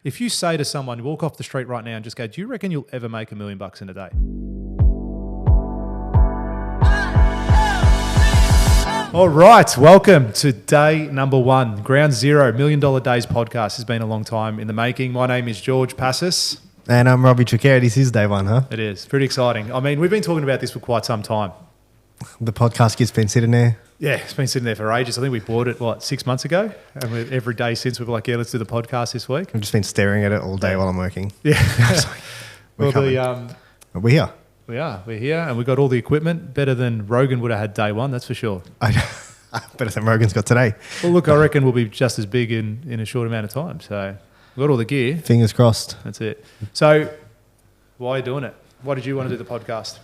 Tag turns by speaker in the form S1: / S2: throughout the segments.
S1: If you say to someone, walk off the street right now and just go, do you reckon you'll ever make $1 million in a day? All right, welcome to day number 1, Ground Zero, $1 Million Days podcast. Has been a long time in the making. My name is George Passis.
S2: And I'm Robbie Tricare. This is day 1, huh?
S1: It is. Pretty exciting. I mean, we've been talking about this for quite some time.
S2: The podcast kit's been sitting there.
S1: Yeah, it's been sitting there for ages. I think we bought it, 6 months ago? And every day since we've like, yeah, let's do the podcast this week.
S2: I've just been staring at it all day while I'm working.
S1: Yeah.
S2: We're here.
S1: We're here, and we've got all the equipment. Better than Rogan would have had day 1, that's for sure.
S2: Better than Rogan's got today.
S1: Well, look, I reckon we'll be just as big in a short amount of time. So we've got all the gear.
S2: Fingers crossed.
S1: That's it. So why are you doing it? Why did you want to do the podcast?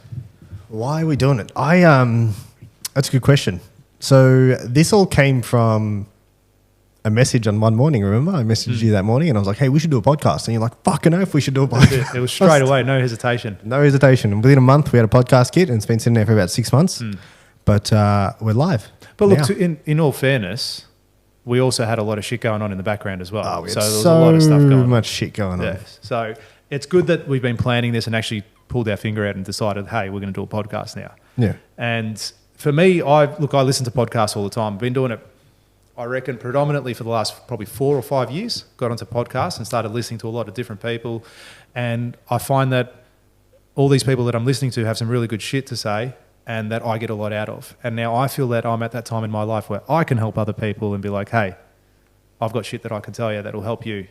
S2: Why are we doing it? That's a good question. So this all came from a message on one morning, remember? I messaged you that morning and I was like, hey, we should do a podcast. And you're like, fucking oath, we should do a podcast.
S1: It was straight away, no hesitation.
S2: No hesitation. And within a month, we had a podcast kit and it's been sitting there for about 6 months. But we're live.
S1: But look, in all fairness, we also had a lot of shit going on in the background as well.
S2: So there was a lot of stuff going on. So much shit going on.
S1: Yes. So it's good that we've been planning this and actually pulled our finger out and decided, hey, we're going to do a podcast now.
S2: Yeah.
S1: And for me, I listen to podcasts all the time. I've been doing it, I reckon, predominantly for the last probably 4 or 5 years. Got onto podcasts and started listening to a lot of different people. And I find that all these people that I'm listening to have some really good shit to say and that I get a lot out of. And now I feel that I'm at that time in my life where I can help other people and be like, hey, I've got shit that I can tell you that will help you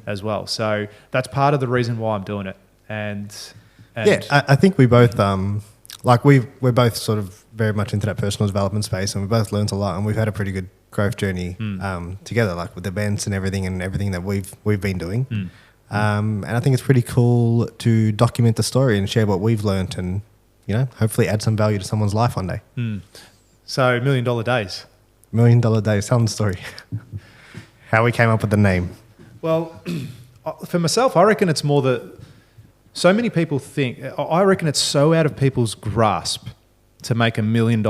S1: as well. So that's part of the reason why I'm doing it. And
S2: yeah, I think we both, we're both sort of very much into that personal development space and we both learned a lot and we've had a pretty good growth journey together, like with events and everything that we've been doing. And I think it's pretty cool to document the story and share what we've learned and, hopefully add some value to someone's life one day.
S1: So $1 Million Days.
S2: $1 Million Days, tell them the story. How we came up with the name.
S1: Well, for myself, I reckon it's more that so many people think, I reckon it's so out of people's grasp to make $1 million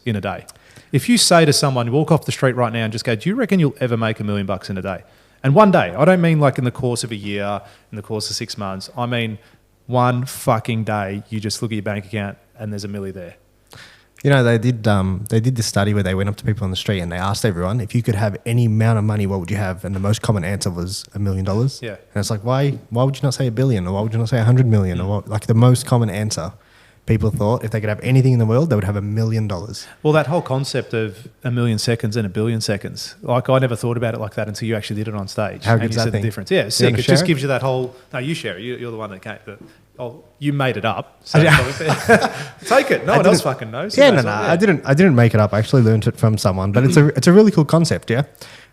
S1: in a day. If you say to someone, walk off the street right now and just go, do you reckon you'll ever make $1 million in a day? And one day, I don't mean like in the course of a year, in the course of 6 months. I mean, one fucking day, you just look at your bank account and there's $1 million there.
S2: They did this study where they went up to people on the street and they asked everyone, if you could have any amount of money, what would you have? And the most common answer was $1 million. Yeah. And it's like, why would you not say $1 billion or why would you not say 100 million? Or what, like the most common answer people thought if they could have anything in the world, they would have $1 million.
S1: Well, that whole concept of 1 million seconds and 1 billion seconds, like I never thought about it like that until you actually did it on stage.
S2: How good is that
S1: the
S2: thing?
S1: Difference. Yeah, sick. It just gives you that whole, no, you share it. You're the one that came. You made it up. So take it. No one else fucking knows.
S2: Yeah, no. I didn't make it up. I actually learned it from someone, but it's a really cool concept, yeah.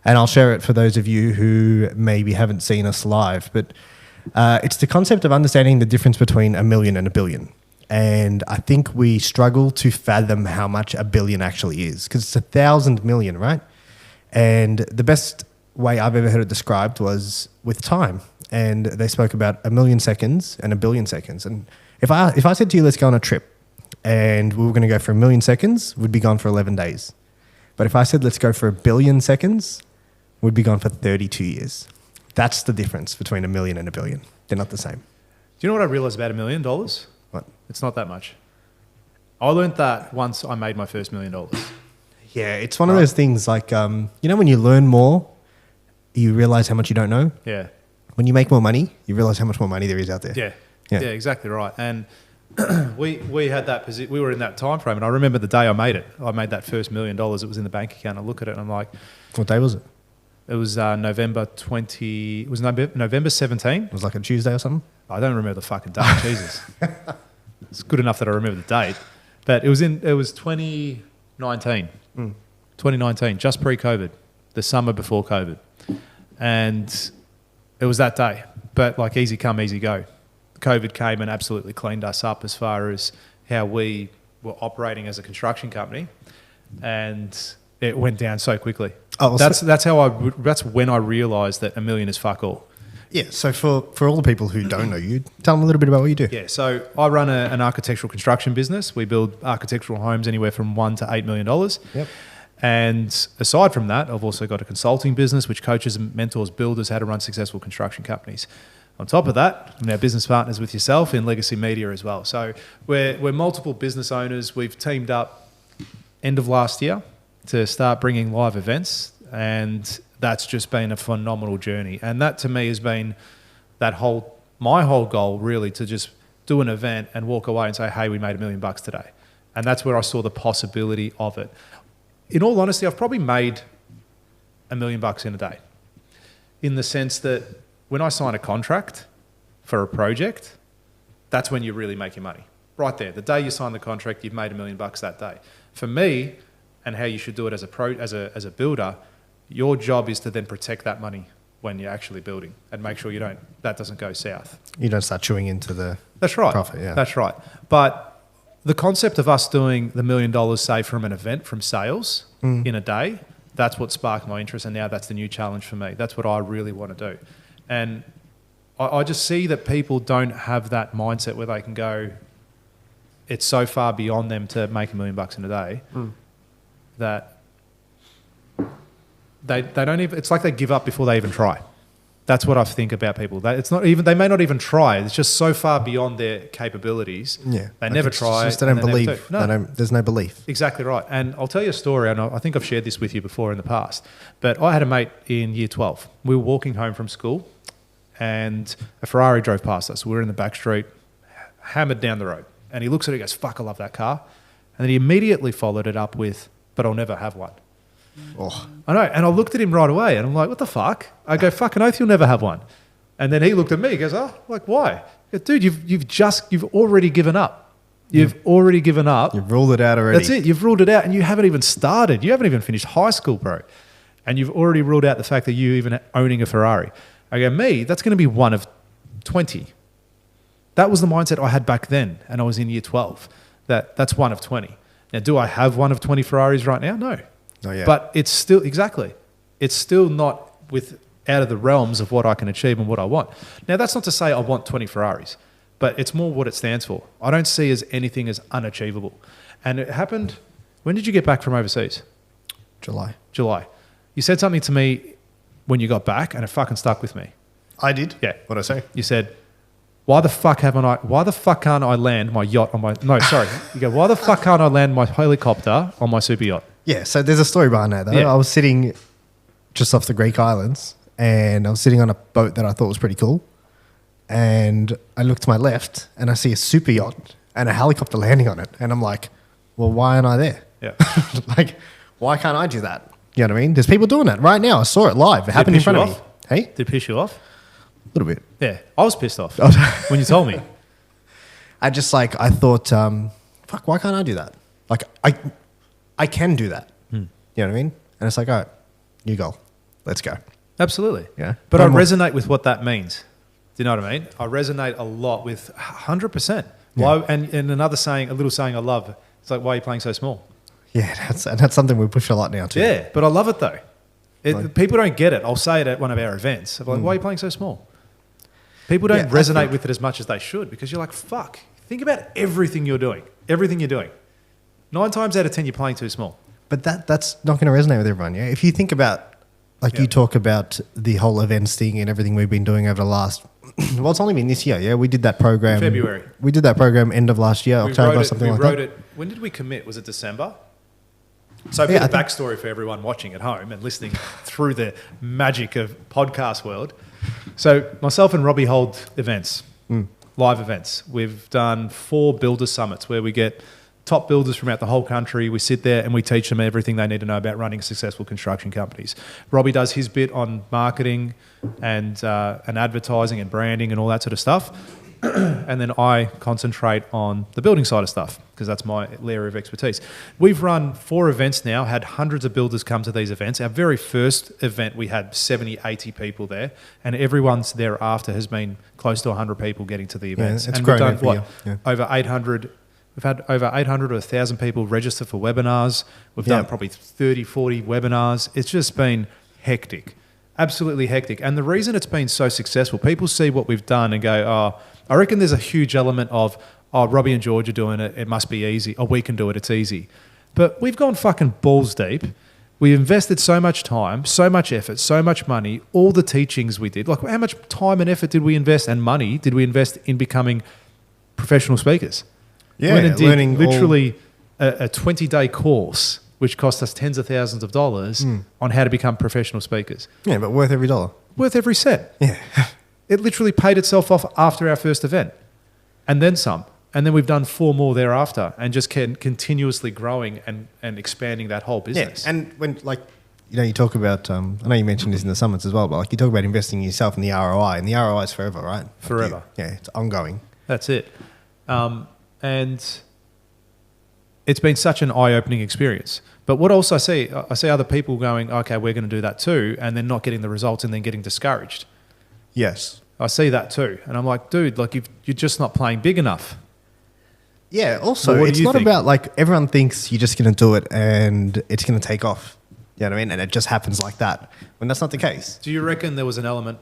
S2: And I'll share it for those of you who maybe haven't seen us live. But it's the concept of understanding the difference between $1 million and $1 billion. And I think we struggle to fathom how much $1 billion actually is because it's 1,000 million, right? And the best way I've ever heard it described was with time. And they spoke about 1 million seconds and 1 billion seconds. And if I said to you, let's go on a trip and we were going to go for 1 million seconds, we'd be gone for 11 days. But if I said, let's go for 1 billion seconds, we'd be gone for 32 years. That's the difference between 1 million and 1 billion. They're not the same.
S1: Do you know what I realized about $1 million?
S2: What?
S1: It's not that much. I learned that once I made my first $1 million.
S2: Yeah, it's one of those things like, when you learn more, you realize how much you don't know.
S1: Yeah.
S2: When you make more money, you realize how much more money there is out there.
S1: Yeah, exactly right. And we had that position. We were in that time frame, and I remember the day I made it. I made that first $1 million. It was in the bank account. I look at it, and I'm like,
S2: what day was it?
S1: It was November 20. It was November 17.
S2: It was like a Tuesday or something.
S1: I don't remember the fucking date. Jesus, it's good enough that I remember the date. But it was 2019. 2019, just pre-COVID, the summer before COVID, and it was that day. But like easy come, easy go. COVID came and absolutely cleaned us up as far as how we were operating as a construction company, and it went down so quickly. Oh, well, that's when I realised that $1 million is fuck all.
S2: Yeah. So for all the people who don't know you, tell them a little bit about what you do.
S1: Yeah. So I run an architectural construction business. We build architectural homes anywhere from $1 to $8 million.
S2: Yep.
S1: And aside from that, I've also got a consulting business which coaches and mentors builders how to run successful construction companies. On top of that, I'm now business partners with yourself in Legacy Media as well. So we're multiple business owners. We've teamed up end of last year to start bringing live events, and that's just been a phenomenal journey. And that to me has been my whole goal really, to just do an event and walk away and say, hey, we made $1 million today. And that's where I saw the possibility of it. In all honesty, I've probably made $1 million in a day, in the sense that when I sign a contract for a project, that's when you're really making money. Right there, the day you sign the contract, you've made $1 million that day. For me, and how you should do it as a builder, your job is to then protect that money when you're actually building and make sure that doesn't go south.
S2: You don't start chewing into the profit. Yeah,
S1: that's right. But the concept of us doing the $1 million, say, from an event, from sales in a day, that's what sparked my interest, and now that's the new challenge for me. That's what I really want to do. And I just see that people don't have that mindset where they can go, it's so far beyond them to make $1 million in a day that they don't even, it's like they give up before they even try. That's what I think about people. They may not even try. It's just so far beyond their capabilities.
S2: Yeah.
S1: They never try.
S2: Just they don't believe. There's no belief.
S1: Exactly right. And I'll tell you a story, and I think I've shared this with you before in the past, but I had a mate in year 12. We were walking home from school and a Ferrari drove past us. We were in the back street, hammered down the road. And he looks at it and goes, fuck, I love that car. And then he immediately followed it up with, but I'll never have one.
S2: Oh.
S1: I know. And I looked at him right away and I'm like, what the fuck? I go, fucking oath, you'll never have one. And then he looked at me, he goes, oh, like, why? I go, dude, you've already given up. You've already given up.
S2: You've ruled it out already.
S1: That's it. You've ruled it out and you haven't even started. You haven't even finished high school, bro. And you've already ruled out the fact that you even owning a Ferrari. I go, me, that's going to be one of 20. That was the mindset I had back then, and I was in year 12. That's one of 20. Now, do I have one of 20 Ferraris right now? No.
S2: Not yet.
S1: But it's still, it's still not out of the realms of what I can achieve and what I want. Now, that's not to say I want 20 Ferraris, but it's more what it stands for. I don't see as anything as unachievable. And it happened, when did you get back from overseas?
S2: July.
S1: You said something to me when you got back, and it fucking stuck with me.
S2: I did?
S1: Yeah.
S2: What'd I say?
S1: You said, why the fuck can't I land my yacht on my... No, sorry. You go, why the fuck can't I land my helicopter on my super yacht?
S2: Yeah, so there's a story behind that, though.
S1: Yeah.
S2: I was sitting just off the Greek islands, and I was sitting on a boat that I thought was pretty cool. And I look to my left, and I see a super yacht and a helicopter landing on it. And I'm like, well, why aren't I there?
S1: Yeah.
S2: Like, why can't I do that? You know what I mean? There's people doing that right now. I saw it live. It happened in front of me. Hey?
S1: Did it piss you off?
S2: A little bit.
S1: Yeah. I was pissed off when you told me.
S2: I thought, fuck, why can't I do that? Like, I can do that. You know what I mean? And it's like, all right, new goal. Let's go.
S1: Absolutely.
S2: Yeah.
S1: But I resonate with what that means. Do you know what I mean? I resonate a lot with 100%.
S2: Yeah.
S1: Why? And another saying, a little saying I love, it's like, why are you playing so small?
S2: Yeah, that's something we push a lot now too.
S1: Yeah, but I love it though. People don't get it. I'll say it at one of our events. I'm like, why are you playing so small? People don't resonate with it as much as they should, because you're like, fuck, think about everything you're doing. 9 times out of 10, you're playing too small.
S2: But that's not going to resonate with everyone. Yeah. If you think about, you talk about the whole events thing and everything we've been doing over the last, well, it's only been this year. Yeah. We did that program.
S1: February.
S2: We did that program end of last year, October or something like that. We wrote it.
S1: When did we commit? Was it December? So for the backstory for everyone watching at home and listening through the magic of podcast world. So myself and Robbie hold events, live events. We've done 4 builder summits where we get top builders from out the whole country. We sit there and we teach them everything they need to know about running successful construction companies. Robbie does his bit on marketing and advertising and branding and all that sort of stuff. And then I concentrate on the building side of stuff because that's my area of expertise. We've run 4 events now, had hundreds of builders come to these events. Our very first event, we had 70, 80 people there, and everyone's thereafter has been close to 100 people getting to the events.
S2: Yeah, it's
S1: and
S2: grown
S1: we've done,
S2: every year.
S1: over 800... We've had over 800 or 1,000 people register for webinars. We've done probably 30, 40 webinars. It's just been hectic, absolutely hectic. And the reason it's been so successful, people see what we've done and go, oh, I reckon there's a huge element of, oh, Robbie and George are doing it, it must be easy. Oh, we can do it, it's easy. But we've gone fucking balls deep We invested so much time, so much effort, so much money, all the teachings we did. Like, how much time and effort did we invest and money did we invest in becoming professional speakers?
S2: Yeah,
S1: We went and did
S2: learning
S1: literally a 20-day course, which cost us tens of thousands of dollars on how to become professional speakers.
S2: Yeah, but worth every dollar.
S1: Worth every cent.
S2: Yeah.
S1: It literally paid itself off after our first event and then some. And then we've done 4 more thereafter and just continuously growing and expanding that whole business.
S2: Yeah, and when, like, you know, you talk about, I know you mentioned this in the summits as well, but like you talk about investing in yourself and the ROI, and the ROI is forever, right?
S1: Forever.
S2: Yeah, it's ongoing.
S1: That's it. And it's been such an eye-opening experience. But what else I see other people going, okay, we're going to do that too, and then not getting the results and then getting discouraged.
S2: Yes.
S1: I see that too. And I'm like, dude, like you're just not playing big enough.
S2: Yeah, also,
S1: Well, what do
S2: it's
S1: you
S2: not
S1: think?
S2: about like everyone thinks you're just going to do it and it's going to take off. You know what I mean? And it just happens like that. When that's not the case.
S1: Do you reckon there was an element?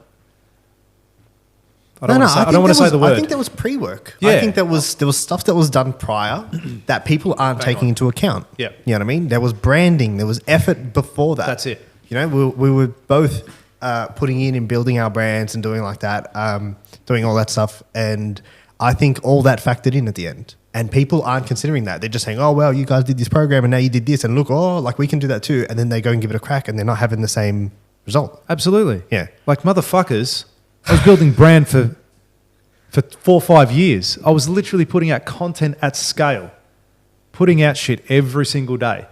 S1: I
S2: I
S1: don't want to say the word.
S2: I think there was pre-work.
S1: Yeah.
S2: I think there was stuff that was done prior that people aren't taking into account.
S1: Yeah.
S2: You know what I mean? There was branding. There was effort before that.
S1: That's it.
S2: You know, we were both putting in building our brands and doing like that, doing all that stuff. And I think all that factored in at the end. And people aren't considering that. They're just saying, oh, well, you guys did this program and now you did this. And look, oh, like we can do that too. And then they go and give it a crack and they're not having the same result.
S1: Absolutely.
S2: Yeah.
S1: Like motherfuckers, I was building brand for 4 or 5 years. I was literally putting out content at scale, putting out shit every single day,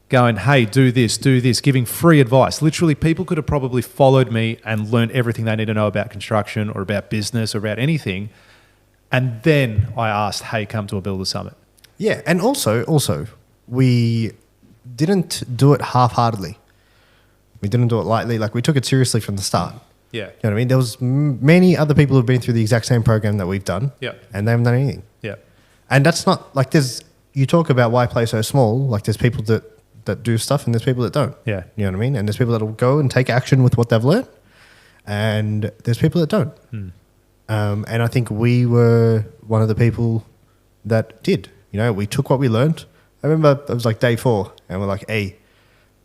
S1: going, hey, do this, giving free advice. Literally, people could have probably followed me and learned everything they need to know about construction or about business or about anything. And then I asked, hey, come to a Builder Summit.
S2: Yeah. And also, we didn't do it half-heartedly. We didn't do it lightly. Like we took it seriously from the start.
S1: Yeah.
S2: You know what I mean? There was many other people who've been through the exact same program that we've done.
S1: Yeah.
S2: And they haven't done anything.
S1: Yeah.
S2: And that's not like you talk about why play so small. Like there's people that do stuff and there's people that don't.
S1: Yeah.
S2: You know what I mean? And there's people that will go and take action with what they've learned. And there's people that don't. And I think we were one of the people that did. You know, we took what we learned. I remember it was like day 4 and we're like, hey,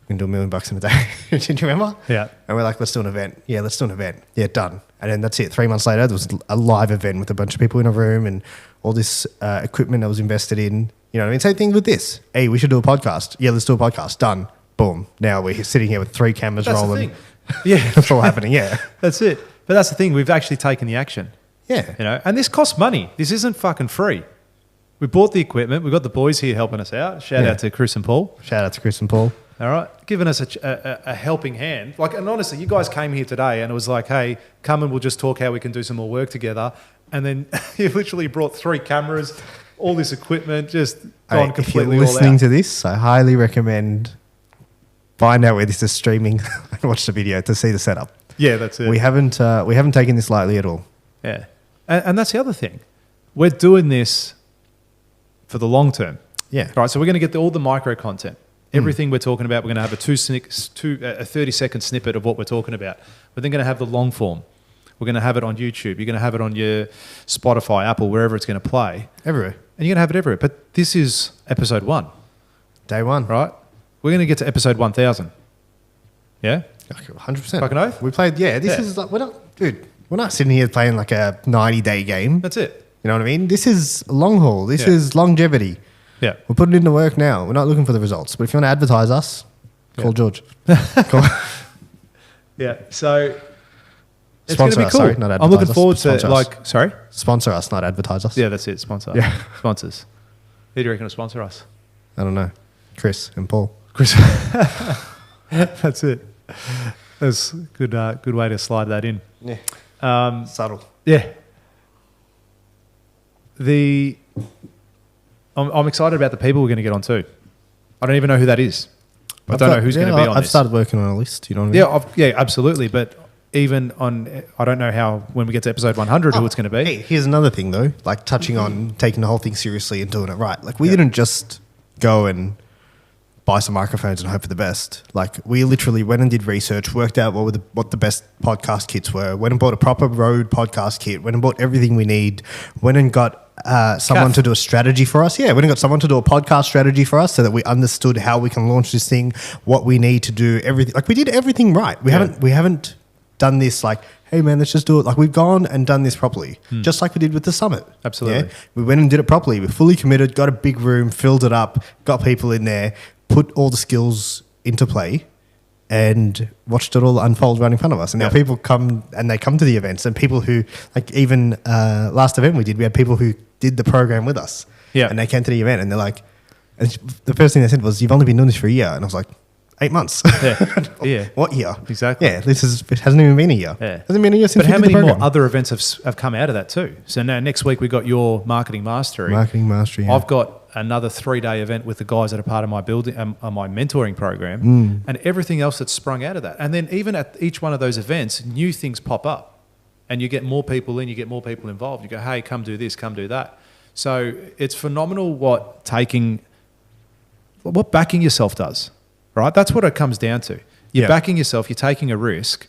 S2: we can do $1 million in a day. Did you remember?
S1: Yeah.
S2: And we're like, let's do an event. Yeah, let's do an event. Yeah, done. And then that's it. 3 months later, there was a live event with a bunch of people in a room and all this equipment that was invested in. You know what I mean? Same thing with this. Hey, we should do a podcast. Yeah, let's do a podcast. Done. Boom. Now we're sitting here with 3 cameras
S1: That's
S2: rolling.
S1: the thing. Yeah.
S2: That's all happening. Yeah.
S1: That's it. But that's the thing. We've actually taken the action.
S2: Yeah.
S1: You know, and this costs money. This isn't fucking free. We bought the equipment. We've got the boys here helping us out. Shout out to Chris and Paul.
S2: Shout out to Chris and Paul.
S1: All right, giving us a helping hand. Like, and honestly, you guys came here today and it was like, hey, come and we'll just talk how we can do some more work together. And then you literally brought 3 cameras, all this equipment, just gone completely all out.
S2: If you're listening to this, I highly recommend find out where this is streaming and watch the video to see the setup.
S1: Yeah, that's it.
S2: We haven't taken this lightly at all.
S1: Yeah, and that's the other thing. We're doing this for the long term.
S2: Yeah.
S1: All right, so we're going to get all the micro content. Everything we're talking about, we're going to have a 30-second snippet of what we're talking about. We're then going to have the long form. We're going to have it on YouTube. You're going to have it on your Spotify, Apple, wherever it's going to play.
S2: Everywhere.
S1: And you're going to have it everywhere. But this is episode 1.
S2: Day 1.
S1: Right? We're going to get to episode 1000. Yeah?
S2: 100%.
S1: Fucking oath?
S2: We played, this is like, we're not sitting here playing like a 90-day game.
S1: That's it.
S2: You know what I mean? This is long haul. This is longevity.
S1: Yeah.
S2: We're putting in the work now. We're not looking for the results. But if you want to advertise us, call George.
S1: Yeah. So it's going to
S2: Sponsor
S1: be
S2: us,
S1: cool.
S2: sorry, not advertise
S1: I'm looking
S2: us.
S1: forward
S2: Sponsor
S1: to
S2: us.
S1: sorry?
S2: Sponsor us, not advertise us.
S1: Yeah, that's it. Sponsor.
S2: Yeah.
S1: Sponsors. Who do you reckon will sponsor us?
S2: I don't know. Chris and Paul.
S1: Chris. That's it. That's a good way to slide that in.
S2: Yeah. Subtle.
S1: Yeah. I'm excited about the people we're going to get on too. I don't even know who that is. I don't know who's going to be on
S2: I've
S1: this.
S2: started working on a list. You know what I mean?
S1: Yeah, absolutely. But even on, I don't know how, when we get to episode 100, who it's going to be.
S2: Hey, here's another thing though, like touching on taking the whole thing seriously and doing it right. Like we didn't just go and buy some microphones and hope for the best. Like we literally went and did research, worked out what the best podcast kits were, went and bought a proper Rode podcast kit, went and bought everything we need, went and got someone
S1: Kath.
S2: to do a strategy for us. Yeah, we went and got someone to do a podcast strategy for us so that we understood how we can launch this thing, what we need to do, everything. Like we did everything right. We haven't done this like, hey man, let's just do it. Like we've gone and done this properly, just like we did with the summit.
S1: Absolutely.
S2: Yeah? We went and did it properly. We're fully committed, got a big room, filled it up, got people in there, put all the skills into play, and watched it all unfold right in front of us. And now people come to the events, and people who, like even last event we had people who did the program with us.
S1: Yeah.
S2: And they came to the event and they're like, and the first thing they said was, you've only been doing this for a year. And I was like, 8 months.
S1: Yeah.
S2: What year?
S1: Exactly.
S2: Yeah, it hasn't even been a year.
S1: Yeah.
S2: Hasn't been a year since
S1: But
S2: we
S1: how
S2: did the
S1: many more
S2: program.
S1: other events have come out of that too? So now next week we got your marketing mastery.
S2: Marketing mastery. Yeah.
S1: I've got another 3-day event with the guys that are part of my building, my mentoring program, and everything else that's sprung out of that. And then even at each one of those events, new things pop up, and you get more people in, you get more people involved. You go, hey, come do this, come do that. So it's phenomenal what backing yourself does, right? That's what it comes down to. You're backing yourself, you're taking a risk,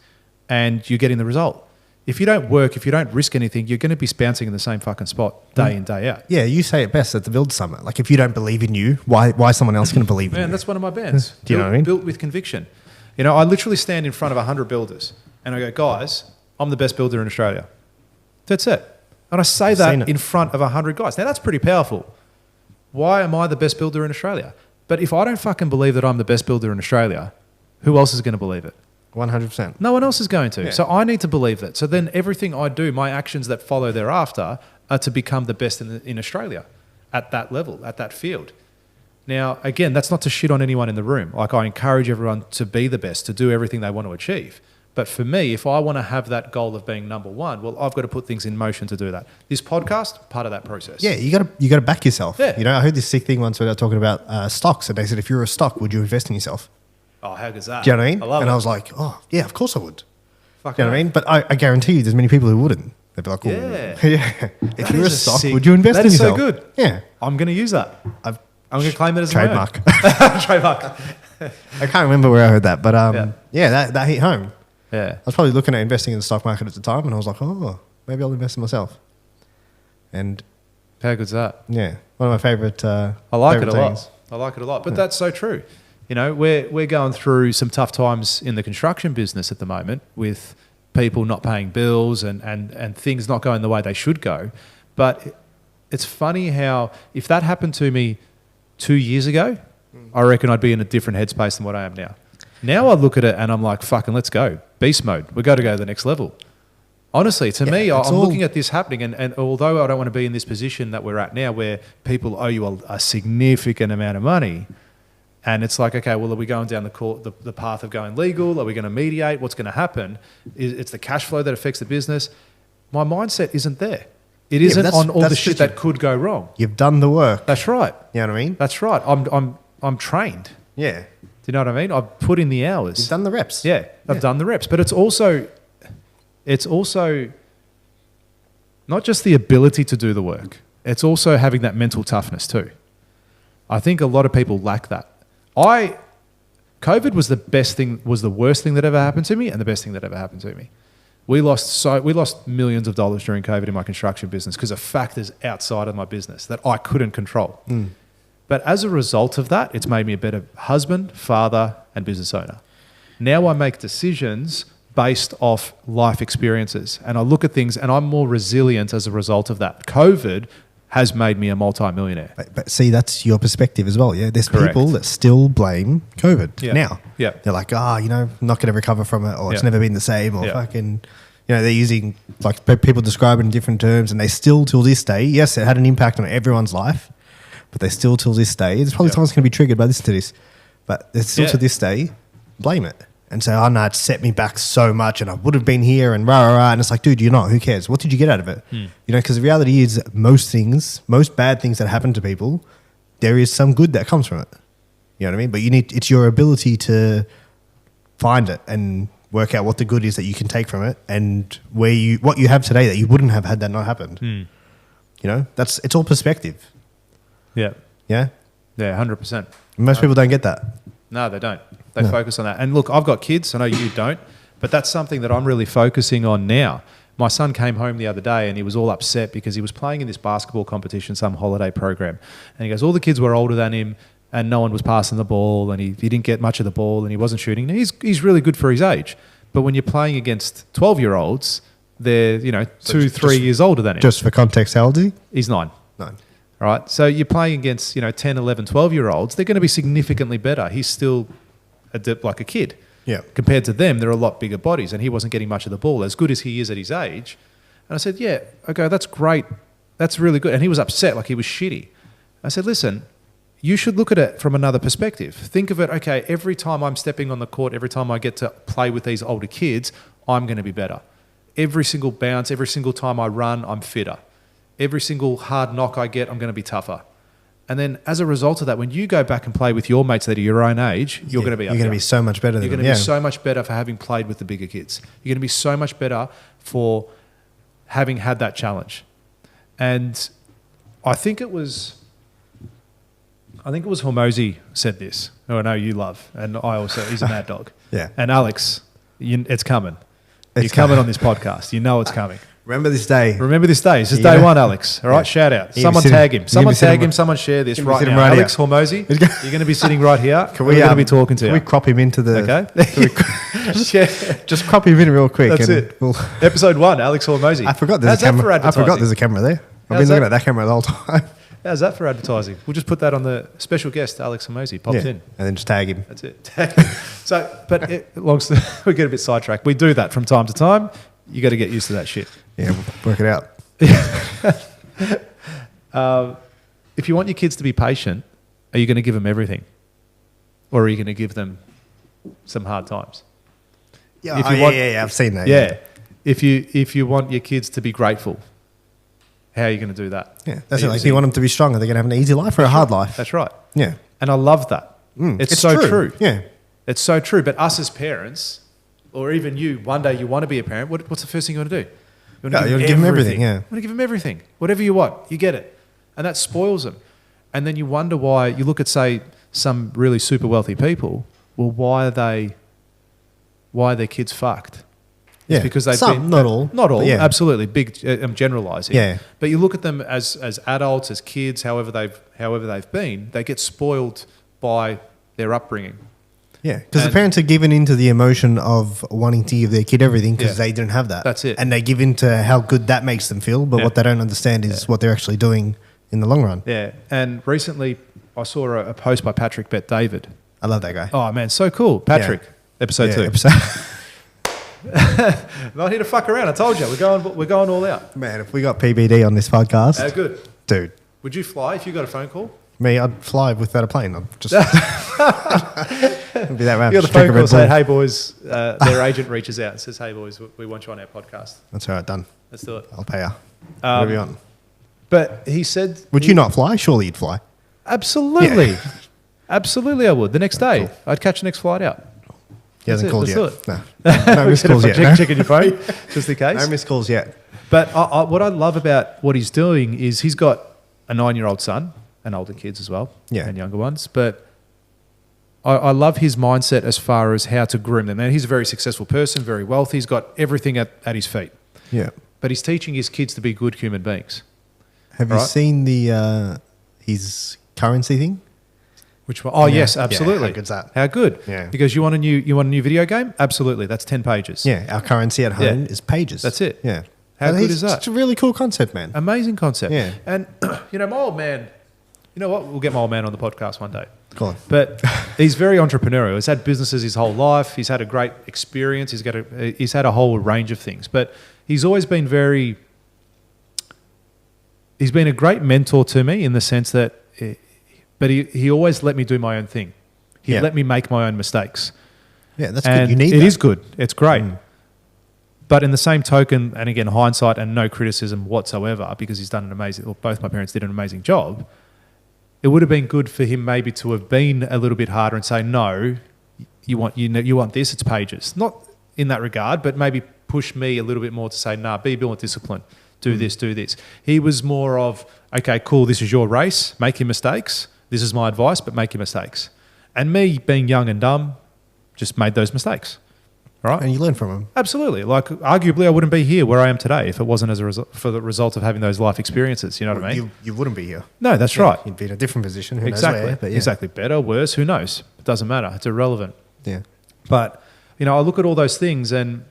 S1: and you're getting the result. If you don't work, if you don't risk anything, you're going to be bouncing in the same fucking spot day in, day out.
S2: Yeah, you say it best at the Build Summit. Like if you don't believe in you, why is someone else going to believe in you?
S1: Man, that's one of my bands.
S2: Do you know what I mean?
S1: Built with conviction. You know, I literally stand in front of 100 builders and I go, guys, I'm the best builder in Australia. That's it. And I say that in front of 100 guys. Now, that's pretty powerful. Why am I the best builder in Australia? But if I don't fucking believe that I'm the best builder in Australia, who else is going to believe it?
S2: 100%.
S1: No one else is going to.
S2: Yeah.
S1: So I need to believe that. So then everything I do, my actions that follow thereafter are to become the best in Australia at that level, at that field. Now, again, that's not to shit on anyone in the room. Like I encourage everyone to be the best, to do everything they want to achieve. But for me, if I want to have that goal of being number one, well, I've got to put things in motion to do that. This podcast, part of that process.
S2: Yeah, you got to back yourself.
S1: Yeah.
S2: You know, I heard this sick thing once where they were talking about stocks, and they said, if you're a stock, would you invest in yourself?
S1: Oh, how good's that?
S2: Do you know what I mean?
S1: I love
S2: and
S1: it.
S2: I was like, oh, yeah, of course I would.
S1: Fuck
S2: Do you know what I mean? But I guarantee you there's many people who wouldn't. They'd be like, oh,
S1: Yeah.
S2: yeah. If
S1: That
S2: you're a
S1: is
S2: stock,
S1: sick-
S2: would you invest
S1: that
S2: in
S1: is
S2: yourself?
S1: so good.
S2: Yeah.
S1: I'm going to use that.
S2: I've
S1: I'm going to claim it as
S2: trademark.
S1: my own. Trademark.
S2: I can't remember where I heard that, but that hit home.
S1: Yeah.
S2: I was probably looking at investing in the stock market at the time, and I was like, oh, maybe I'll invest in myself. And
S1: How good's that?
S2: yeah, one of my favorite.
S1: I like it a
S2: favorite
S1: lot.
S2: things.
S1: I like it a lot. But that's so true. You know, we're going through some tough times in the construction business at the moment with people not paying bills and things not going the way they should go. But it's funny how if that happened to me 2 years ago, I reckon I'd be in a different headspace than what I am now. Now I look at it and I'm like, fucking let's go. Beast mode. We've got to go to the next level. Honestly, to me, I'm looking at this happening, and although I don't want to be in this position that we're at now where people owe you a significant amount of money, and it's like, okay, well, are we going down the path of going legal? Are we going to mediate? What's going to happen? It's the cash flow that affects the business. My mindset isn't there. It isn't on all the shit that could go wrong.
S2: You've done the work.
S1: That's right.
S2: You know what I mean?
S1: That's right. I'm trained.
S2: Yeah.
S1: Do you know what I mean? I've put in the hours.
S2: You've done the reps.
S1: Yeah, I've done the reps. But it's also not just the ability to do the work. It's also having that mental toughness too. I think a lot of people lack that. COVID was the worst thing that ever happened to me and the best thing that ever happened to me. We lost millions of dollars during COVID in my construction business because of factors outside of my business that I couldn't control. But as a result of that, it's made me a better husband, father, and business owner. Now I make decisions based off life experiences, and I look at things and I'm more resilient as a result of that. COVID has made me a multi-millionaire.
S2: But see, that's your perspective as well. Yeah, there's
S1: Correct.
S2: people that still blame COVID now.
S1: Yeah.
S2: They're like, I'm not going to recover from it, or it's never been the same, or fucking, they're using, like, people describe it in different terms, and they still, till this day, yes, it had an impact on everyone's life, but they still, till this day, there's probably someone's going to be triggered by listening to this, but they still, to this day, blame it. And say, no, it set me back so much and I would have been here and rah, rah, rah. And it's like, dude, you're not. Who cares? What did you get out of it? Because the reality is most bad things that happen to people, there is some good that comes from it. You know what I mean? But it's your ability to find it and work out what the good is that you can take from it and what you have today that you wouldn't have had that not happened. It's all perspective.
S1: Yeah.
S2: Yeah?
S1: Yeah, 100%.
S2: Most people don't get that.
S1: No, they don't. They focus on that. And look, I've got kids. I know you don't. But that's something that I'm really focusing on now. My son came home the other day and he was all upset because he was playing in this basketball competition, some holiday program. And he goes, all the kids were older than him and no one was passing the ball and he didn't get much of the ball and he wasn't shooting. Now, he's really good for his age. But when you're playing against 12-year-olds, they're, 2-3 years older than him.
S2: Just for context, how old is he?
S1: He's 9.
S2: 9. All
S1: right? So you're playing against, 10, 11, 12-year-olds. They're going to be significantly better. He's still like a kid.
S2: Yeah.
S1: Compared to them, they're a lot bigger bodies and he wasn't getting much of the ball, as good as he is at his age. And I said, that's great. That's really good. And he was upset, like he was shitty. I said, listen, you should look at it from another perspective. Think of it, okay, every time I'm stepping on the court, every time I get to play with these older kids, I'm going to be better. Every single bounce, every single time I run, I'm fitter. Every single hard knock I get, I'm going to be tougher. And then as a result of that, when you go back and play with your mates that are your own age, you're going to be up.
S2: You're going to be so much better than them.
S1: You're going to be so much better for having played with the bigger kids. You're going to be so much better for having had that challenge. And I think it was Hormozy said this, who I know you love, and I also, he's a mad dog.
S2: Yeah.
S1: And Alex, it's coming. You're coming on this podcast. You know it's coming.
S2: Remember this day.
S1: Remember this day. This is day one, Alex. All right, shout out. Someone tag him. Someone tag him. Someone share this right now.
S2: Right
S1: Alex Hormozy, you're going to be sitting right here. We're going to be talking to you.
S2: Can we crop him into the...
S1: Okay.
S2: Just crop him in real quick.
S1: That's it. Episode 1, Alex Hormozy.
S2: I forgot there's a camera. I forgot there's a camera there. I've been looking at that camera the whole time.
S1: How's that for advertising? We'll just put that on the special guest, Alex Hormozy, popped in.
S2: And then just tag him.
S1: That's it. So, but we get a bit sidetracked. We do that from time to time. You got to get used to that shit.
S2: Yeah, work it out.
S1: If you want your kids to be patient, are you going to give them everything? Or are you going to give them some hard times?
S2: Yeah, I've seen that.
S1: Yeah. If you want your kids to be grateful, how are you going to do that?
S2: Yeah, that's it. Like, if you want them to be strong, are they going to have an easy life or a hard life?
S1: That's right.
S2: Yeah.
S1: And I love that. It's so true.
S2: Yeah.
S1: It's so true. But us as parents, or even you, one day you want to be a parent, what's the first thing you want to do? You want to give them everything. Yeah. You want to give them everything. Whatever you want, you get it. And that spoils them. And then you wonder why, you look at, say, some really super wealthy people, well, why are their kids fucked?
S2: Yeah,
S1: it's because they've been...
S2: Not all.
S1: Not all,
S2: yeah.
S1: absolutely. Big, I'm generalising.
S2: Yeah.
S1: But you look at them as adults, as kids, however they've been, they get spoiled by their upbringing.
S2: Yeah, because the parents are given into the emotion of wanting to give their kid everything because they didn't have that.
S1: That's it.
S2: And they give into how good that makes them feel, but what they don't understand is what they're actually doing in the long run.
S1: Yeah, and recently I saw a post by Patrick Bet David.
S2: I love that guy.
S1: Oh, man, so cool. Patrick, episode 2. Not here to fuck around. I told you, we're going all out.
S2: Man, if we got PBD on this podcast,
S1: good,
S2: dude.
S1: Would you fly if you got a phone call?
S2: Me, I'd fly without a plane. I'd just it'd be that round.
S1: You got a phone call saying, "Hey boys," their agent reaches out and says, "Hey boys, we want you on our podcast."
S2: That's all right, done.
S1: Let's do it.
S2: I'll pay her. Whatever you want.
S1: But he said,
S2: "Would you not fly? Surely you'd fly."
S1: Absolutely, absolutely, I would. The next day, cool. I'd catch the next flight out.
S2: He hasn't called yet.
S1: No missed calls yet. Checking your phone, just in case.
S2: No missed calls yet.
S1: But what I love about what he's doing is he's got a 9-year-old son and older kids as well, and younger ones. But I love his mindset as far as how to groom them. And he's a very successful person, very wealthy. He's got everything at his feet.
S2: Yeah.
S1: But he's teaching his kids to be good human beings.
S2: Have you seen his currency thing?
S1: Which one? Oh, yes, absolutely.
S2: How good's that?
S1: How good?
S2: Yeah.
S1: Because you want a new video game? Absolutely. That's 10 pages.
S2: Yeah. Our currency at home is pages.
S1: That's it.
S2: Yeah.
S1: How good is that?
S2: It's a really cool concept, man.
S1: Amazing concept.
S2: Yeah.
S1: And, my old man, you know what? We'll get my old man on the podcast one day.
S2: Go on.
S1: But he's very entrepreneurial. He's had businesses his whole life. He's had a great experience. He's had a whole range of things. But he's always been he's been a great mentor to me in the sense that, but he always let me do my own thing. He let me make my own mistakes.
S2: Yeah, that's good. You need
S1: that.
S2: It
S1: is good. It's great. But in the same token, and again, hindsight and no criticism whatsoever, because he's done both my parents did an amazing job, it would have been good for him maybe to have been a little bit harder and say, no, you want this, it's pages. Not in that regard, but maybe push me a little bit more to say, nah, be a bit more disciplined. Do this, do this. He was more of, okay, cool, this is your race, make your mistakes. This is my advice, but make your mistakes. And me, being young and dumb, just made those mistakes. right?
S2: And you learn from them.
S1: Absolutely. Like, arguably, I wouldn't be here where I am today if it wasn't as a result for the result of having those life experiences. You know what I mean?
S2: You wouldn't be here.
S1: No, that's right.
S2: You'd be in a different position. Who
S1: Exactly.
S2: knows where, but yeah.
S1: Exactly. Better, worse, who knows? It doesn't matter. It's irrelevant.
S2: Yeah.
S1: But, you know, I look at all those things, and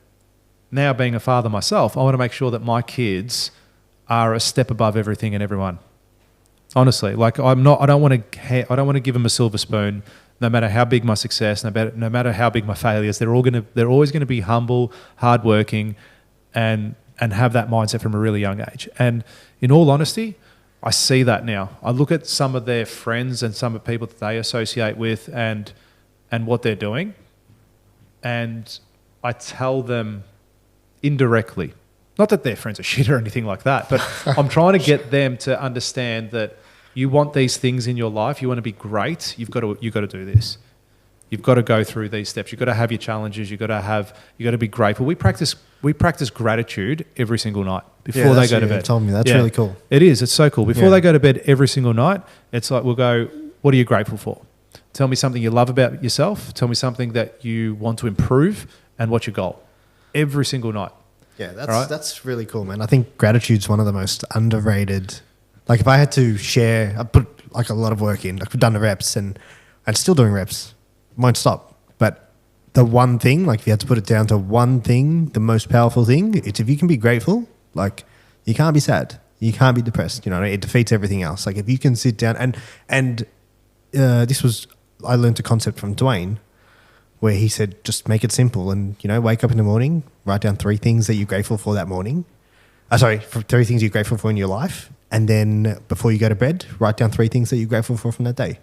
S1: now being a father myself, I want to make sure that my kids are a step above everything and everyone. Honestly, like I don't want to give them a silver spoon. No matter how big my success, no matter how big my failures, they're always going to be humble, hardworking, and have that mindset from a really young age. And in all honesty, I see that now. I look at some of their friends and some of the people that they associate with, and what they're doing, and I tell them indirectly, not that their friends are shit or anything like that, but I'm trying to get them to understand that you want these things in your life. You want to be great. You've got to do this. You've got to go through these steps. You've got to have your challenges. You've got to be grateful. We practice gratitude every single night before they go to bed.
S2: You told me that's really cool.
S1: It is. It's so cool. Before they go to bed every single night, it's like we'll go, what are you grateful for? Tell me something you love about yourself. Tell me something that you want to improve, and what's your goal? Every single night.
S2: Yeah, that's really cool, man. I think gratitude's one of the most underrated. Like if I had to share, I put like a lot of work in. Like we've done the reps and still doing reps. Won't stop. But the one thing, like if you had to put it down to one thing, the most powerful thing, it's if you can be grateful, like you can't be sad. You can't be depressed. You know, it defeats everything else. Like if you can sit down and I learned a concept from Dwayne where he said, just make it simple and, you know, wake up in the morning, write down 3 things that you're grateful for that morning. 3 things you're grateful for in your life. And then before you go to bed, write down 3 things that you're grateful for from that day.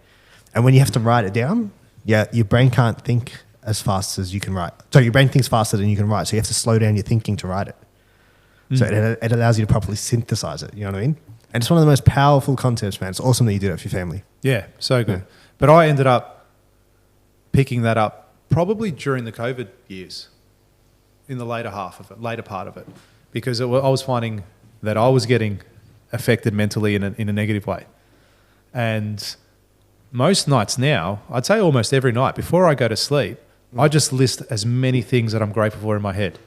S2: And when you have to write it down, your brain can't think as fast as you can write. So your brain thinks faster than you can write. So you have to slow down your thinking to write it. So it allows you to properly synthesize it. You know what I mean? And it's one of the most powerful concepts, man. It's awesome that you do that for your family.
S1: Yeah, so good. Yeah. But I ended up picking that up probably during the COVID years, in the later part of it, because I was finding that I was getting affected mentally in a negative way. And most nights now, I'd say almost every night, before I go to sleep, I just list as many things that I'm grateful for in my head.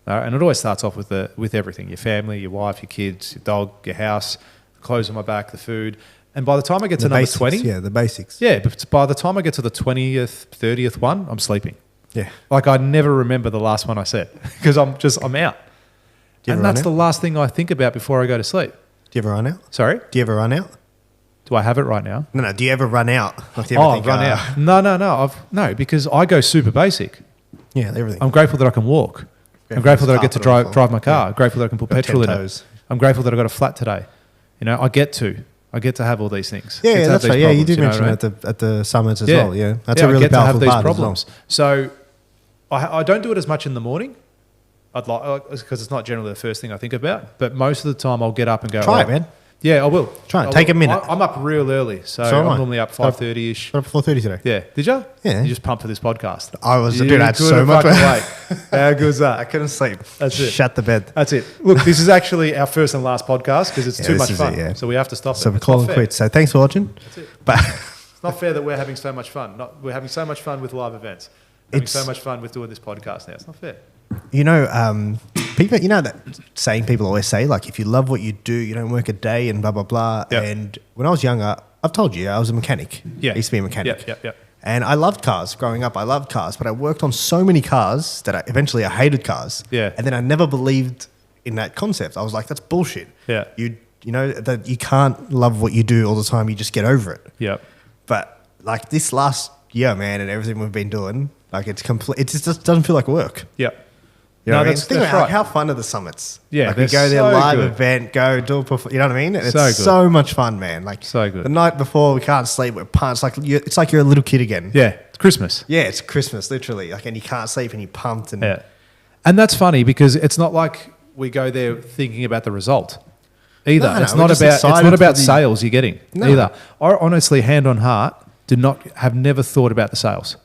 S1: And it always starts off with everything: your family, your wife, your kids, your dog, your house, the clothes on my back, the food. And by the time I get to number 20...
S2: Yeah, the basics.
S1: Yeah, but by the time I get to the 20th, 30th one, I'm sleeping.
S2: Yeah.
S1: Like I never remember the last one I said because I'm out. And that's the last thing I think about before I go to sleep.
S2: Do you ever run out?
S1: Sorry?
S2: Do you ever run out?
S1: Do I have it right now?
S2: No. Do you ever run out? Like, do you ever think,
S1: run out. No, because I go super basic.
S2: Yeah, everything.
S1: I'm grateful that I can walk. I'm grateful that I get to drive my car. I'm grateful that I can put petrol in it. I'm grateful that I got a flat today. You know, I get to have all these things.
S2: Yeah, that's right. Yeah, you did mention it at the summits as well. Yeah, that's a really powerful part problems.
S1: So I don't do it as much in the morning. I'd like because it's not generally the first thing I think about. But most of the time, I'll get up and go.
S2: Try it, man.
S1: Yeah, I will.
S2: Try it. Take a minute.
S1: I'm up real early, so I'm normally up 5:30ish.
S2: Got up 4:30 today.
S1: Yeah, did you?
S2: Yeah.
S1: You just pumped for this podcast.
S2: I was doing that so much.
S1: How good's that?
S2: I couldn't sleep.
S1: That's it.
S2: Shut the bed.
S1: That's it. Look, this is actually our first and last podcast because it's too much fun. So we have to stop it.
S2: So we're calling quits. So thanks for watching.
S1: That's it.
S2: But
S1: it's not fair that we're having so much fun. We're having so much fun with live events. Having so much fun with doing this podcast now. It's not fair.
S2: You know, people. You know that saying people always say, like, if you love what you do, you don't work a day, and blah blah blah. Yep. And when I was younger, I've told you I was a mechanic.
S1: Yeah,
S2: I used to be a mechanic.
S1: Yeah.
S2: And I loved cars growing up. I loved cars, but I worked on so many cars that eventually I hated cars.
S1: Yeah.
S2: And then I never believed in that concept. I was like, that's bullshit.
S1: Yeah.
S2: You know that you can't love what you do all the time. You just get over it.
S1: Yeah.
S2: But like this last year, man, and everything we've been doing, like it's complete. It just doesn't feel like work.
S1: Yeah.
S2: You know what I mean? Think about how fun are the summits?
S1: Yeah,
S2: like we go there, live event, go do a performance. You know what I mean? And it's so much fun, man. Like
S1: so good.
S2: The night before, we can't sleep. We're pumped. It's like you're a little kid again.
S1: Yeah, it's Christmas.
S2: Yeah, it's Christmas, literally. Like, and you can't sleep, and you're pumped. And
S1: and that's funny because it's not like we go there thinking about the result either. It's not about sales you're getting either. I honestly, hand on heart, have never thought about the sales.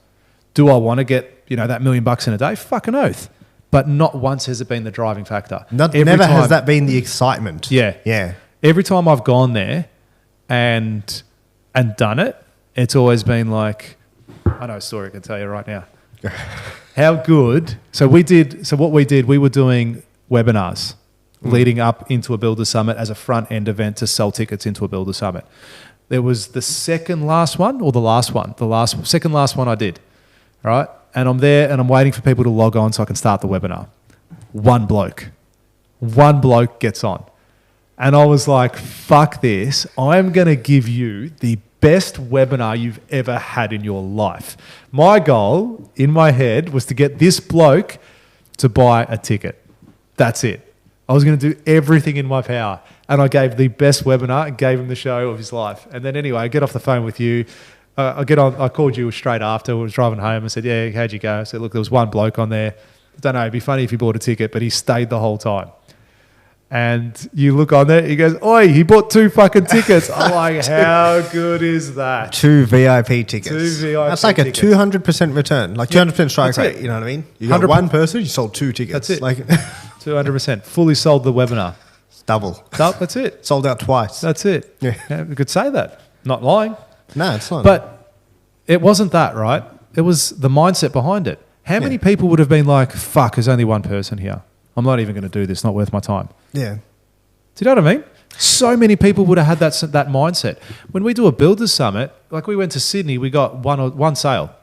S1: Do I want to get that $1 million in a day? Fucking oath. But not once has it been the driving factor.
S2: Never has that been the excitement.
S1: Yeah. Every time I've gone there and done it, it's always been like, I know a story I can tell you right now. How good? So what we did, we were doing webinars leading up into a Builder Summit as a front end event to sell tickets into a Builder Summit. There was the second last one or the last one? Second last one I did, right? And I'm there and I'm waiting for people to log on so I can start the webinar. One bloke gets on. And I was like, fuck this. I'm going to give you the best webinar you've ever had in your life. My goal in my head was to get this bloke to buy a ticket. That's it. I was going to do everything in my power. And I gave the best webinar and gave him the show of his life. And then anyway, I get off the phone with you. I called you straight after. I was driving home. I said, yeah, how'd you go? I said, look, there was one bloke on there. I don't know, it'd be funny if he bought a ticket, but he stayed the whole time. And you look on there, he goes, oi, he bought 2 fucking tickets. I'm like, how good is that?
S2: 2 VIP tickets.
S1: 2 VIP
S2: That's like
S1: tickets.
S2: A 200% return, like 200% strike rate.
S1: it.
S2: You know what I mean? You got one person, you sold 2 tickets.
S1: That's it.
S2: Like
S1: 200%. Fully sold the webinar.
S2: double.
S1: That's it.
S2: Sold out twice.
S1: That's it.
S2: Yeah.
S1: We could say that. Not lying.
S2: No, it's not.
S1: But it wasn't that, right? It was the mindset behind it. How many people would have been like, fuck, there's only one person here. I'm not even going to do this. Not worth my time.
S2: Yeah.
S1: Do you know what I mean? So many people would have had that mindset. When we do a Builders Summit, like we went to Sydney, we got one sale,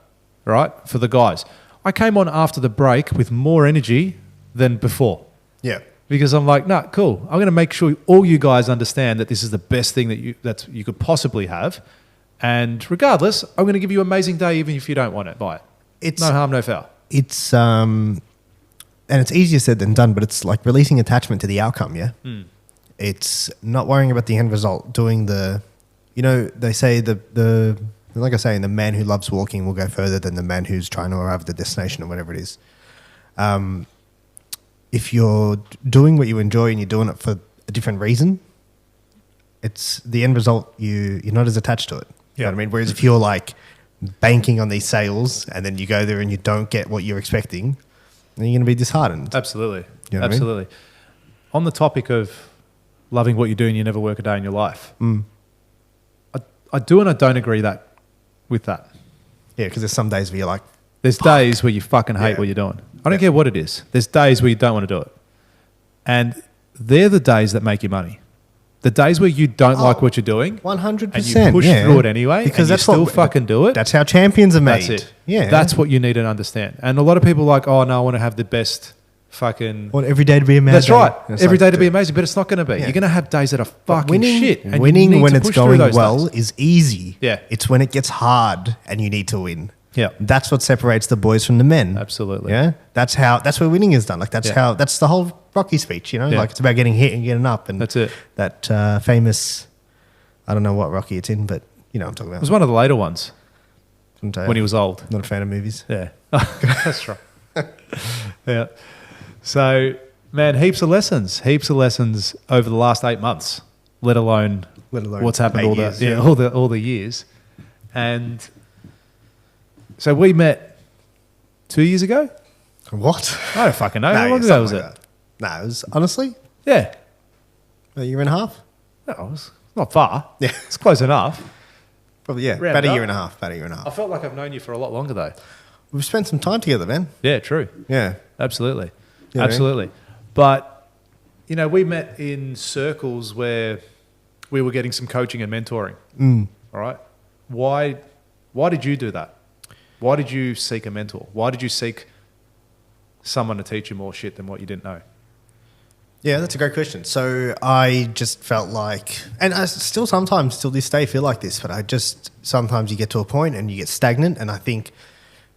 S1: right, for the guys. I came on after the break with more energy than before.
S2: Yeah.
S1: Because I'm like, nah, cool. I'm going to make sure all you guys understand that this is the best thing that you could possibly have. And regardless, I'm going to give you an amazing day even if you don't want it. Buy it. It's no harm, no foul.
S2: It's and it's easier said than done, but it's like releasing attachment to the outcome, yeah? It's not worrying about the end result, doing they say like I say, the man who loves walking will go further than the man who's trying to arrive at the destination or whatever it is. If you're doing what you enjoy and you're doing it for a different reason, it's the end result, you're not as attached to it. You know what I mean? Whereas if you're like banking on these sales and then you go there and you don't get what you're expecting, then you're going to be disheartened.
S1: Absolutely.
S2: You know what I mean?
S1: Absolutely. On the topic of loving what you do and you never work a day in your life, I do and I don't agree with that.
S2: Yeah, because there's some days where you're like,
S1: there's days where you fucking hate what you're doing. I don't care what it is. There's days where you don't want to do it. And they're the days that make you money. The days where you don't like what you're doing
S2: 100%,
S1: and you push through it anyway because that's still fucking do it.
S2: That's how champions are made.
S1: That's it.
S2: Yeah.
S1: That's what you need to understand. And a lot of people are like, oh, no, I want to have the best fucking...
S2: Want every day to be amazing.
S1: That's right. Every day to be amazing, but it's not going to be. You're going to have days that are fucking shit. And
S2: winning when it's going well is easy.
S1: Yeah.
S2: It's when it gets hard and you need to win.
S1: Yeah.
S2: That's what separates the boys from the men.
S1: Absolutely.
S2: Yeah. That's where winning is done. Like that's the whole Rocky speech, you know?
S1: Yeah.
S2: Like it's about getting hit and getting up. And
S1: that's it.
S2: That famous, I don't know what Rocky it's in, but you know what I'm talking about.
S1: It was one of the later ones when he was old.
S2: Not a fan of movies.
S1: Yeah. That's right. Yeah. So, man, heaps of lessons over the last 8 months, let alone what's happened all the years. And so we met 2 years ago.
S2: What?
S1: I don't fucking know. How long ago was it?
S2: No, it was honestly
S1: a
S2: year and a half.
S1: No, it's not far.
S2: Yeah,
S1: it's close enough.
S2: Probably about a year and a half. I
S1: felt like I've known you for a lot longer though.
S2: We've spent some time together, man.
S1: Yeah, true.
S2: Yeah,
S1: absolutely.
S2: Yeah,
S1: absolutely. But, you know, we met in circles where we were getting some coaching and mentoring. All right. Why did you do that? Why did you seek a mentor? Why did you seek someone to teach you more shit than what you didn't know?
S2: Yeah, that's a great question. So I just felt like, and I still sometimes till this day feel like this, but sometimes you get to a point and you get stagnant, and I think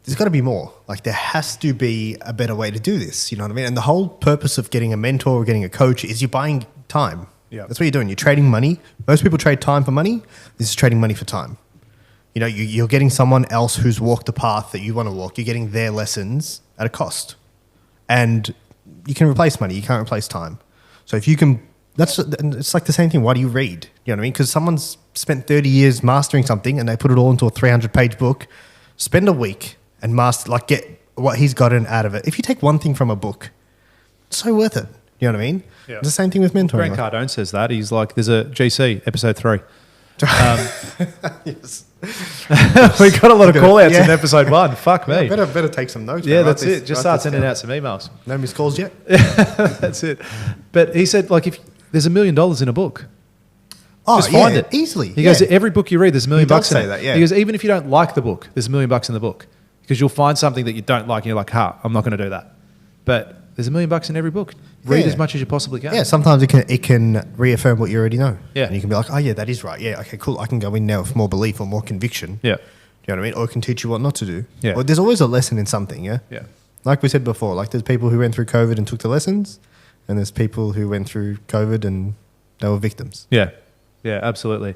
S2: there's got to be more. Like there has to be a better way to do this. You know what I mean? And the whole purpose of getting a mentor or getting a coach is you're buying time. Yeah, that's what you're doing. You're trading money. Most people trade time for money. This is trading money for time. You know, you're getting someone else who's walked the path that you want to walk. You're getting their lessons at a cost. And you can replace money. You can't replace time. So if you can, it's like the same thing. Why do you read? You know what I mean? Because someone's spent 30 years mastering something and they put it all into a 300-page book. Spend a week and get what he's gotten out of it. If you take one thing from a book, it's so worth it. You know what I mean? Yeah. It's the same thing with mentoring.
S1: Grant Cardone says that. He's like, there's a GC, episode 3.
S2: Yes.
S1: We got a lot of call-outs in episode 1. Fuck me.
S2: Yeah, better take some notes.
S1: Yeah, that's it. Just start sending out some emails.
S2: No missed calls yet?
S1: That's it. But he said, like, if there's $1 million in a book, just find it
S2: easily.
S1: He goes, every book you read, there's $1 million
S2: does
S1: in
S2: say
S1: it.
S2: that, yeah.
S1: He goes, even if you don't like the book, there's $1 million in the book, because you'll find something that you don't like, and you're like, I'm not going to do that. But there's $1 million in every book. Read as much as you possibly can.
S2: Yeah, sometimes it can reaffirm what you already know.
S1: Yeah.
S2: And you can be like, oh yeah, that is right. Yeah, okay, cool. I can go in now with more belief or more conviction.
S1: Yeah.
S2: Do you know what I mean? Or it can teach you what not to do.
S1: Yeah.
S2: Or there's always a lesson in something, yeah?
S1: Yeah.
S2: Like we said before, like there's people who went through COVID and took the lessons, and there's people who went through COVID and they were victims.
S1: Yeah. Yeah, absolutely.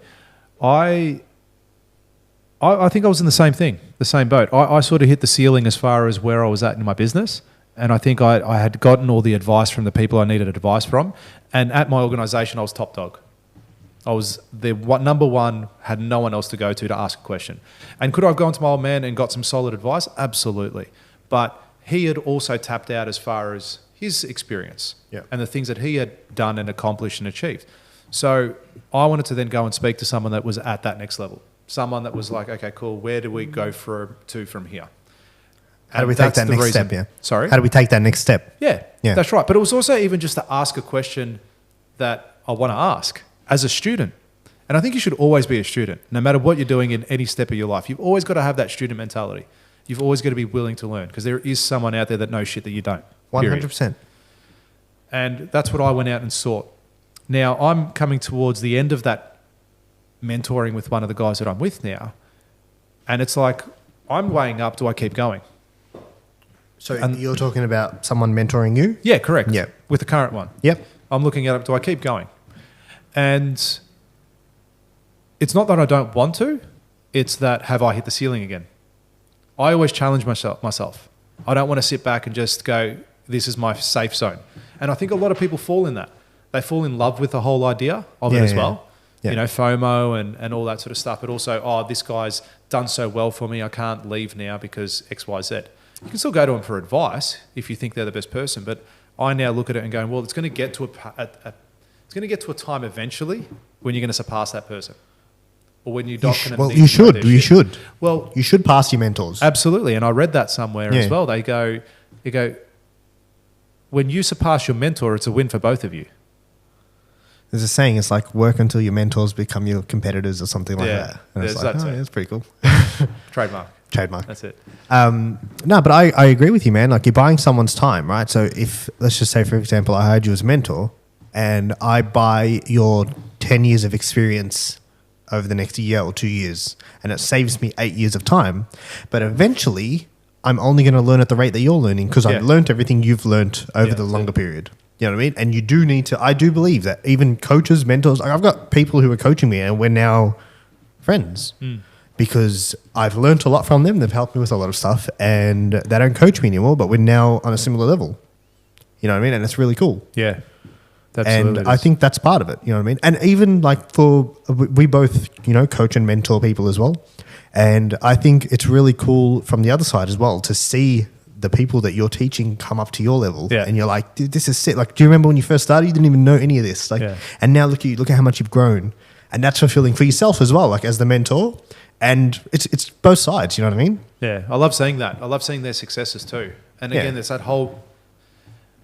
S1: I think I was in the same thing, the same boat. I sort of hit the ceiling as far as where I was at in my business. And I think I had gotten all the advice from the people I needed advice from. And at my organisation, I was top dog. I was the number one, had no one else to go to ask a question. And could I have gone to my old man and got some solid advice? Absolutely. But he had also tapped out as far as his experience and the things that he had done and accomplished and achieved. So I wanted to then go and speak to someone that was at that next level. Someone that was like, okay, cool, where do we go from here?
S2: How do we take that next step? Yeah.
S1: Sorry?
S2: How do we take that next step?
S1: Yeah, that's right. But it was also even just to ask a question that I want to ask as a student. And I think you should always be a student, no matter what you're doing in any step of your life. You've always got to have that student mentality. You've always got to be willing to learn, because there is someone out there that knows shit that you don't.
S2: 100%.
S1: And that's what I went out and sought. Now, I'm coming towards the end of that mentoring with one of the guys that I'm with now. And it's like, I'm weighing up, do I keep going?
S2: So you're talking about someone mentoring you?
S1: Yeah, correct.
S2: Yeah.
S1: With the current one.
S2: Yep.
S1: I'm looking at it, do I keep going? And it's not that I don't want to, it's that have I hit the ceiling again? I always challenge myself. I don't want to sit back and just go, this is my safe zone. And I think a lot of people fall in that. They fall in love with the whole idea of it as well. Yeah. You know, FOMO and all that sort of stuff. But also, this guy's done so well for me, I can't leave now because X, Y, Z. You can still go to them for advice if you think they're the best person. But I now look at it and go, well, it's going to get to a time eventually when you're going to surpass that person. Or when you're not going to...
S2: Well, you should.
S1: Well,
S2: you should pass your mentors.
S1: Absolutely. And I read that somewhere as well. They go, when you surpass your mentor, it's a win for both of you.
S2: There's a saying, it's like work until your mentors become your competitors or something like that. And it's like, that's pretty cool.
S1: Trademark.
S2: That's
S1: it.
S2: No, but I agree with you, man. Like, you're buying someone's time, right? So if, let's just say, for example, I hired you as a mentor and I buy your 10 years of experience over the next year or 2 years, and it saves me 8 years of time, but eventually I'm only going to learn at the rate that you're learning, because I've learned everything you've learned over the longer period. You know what I mean? And you do need to, I do believe that even coaches, mentors, like I've got people who are coaching me and we're now friends because I've learned a lot from them. They've helped me with a lot of stuff and they don't coach me anymore, but we're now on a similar level. You know what I mean? And it's really cool.
S1: Yeah.
S2: And I think that's part of it. You know what I mean? And even like we both, you know, coach and mentor people as well. And I think it's really cool from the other side as well to see the people that you're teaching come up to your level, and you're like, dude, this is sick. Like, do you remember when you first started? You didn't even know any of this. Like, and now look at how much you've grown, and that's fulfilling for yourself as well. Like as the mentor, and it's both sides. You know what I mean? Yeah,
S1: I love seeing that. I love seeing their successes too. And again, there's that whole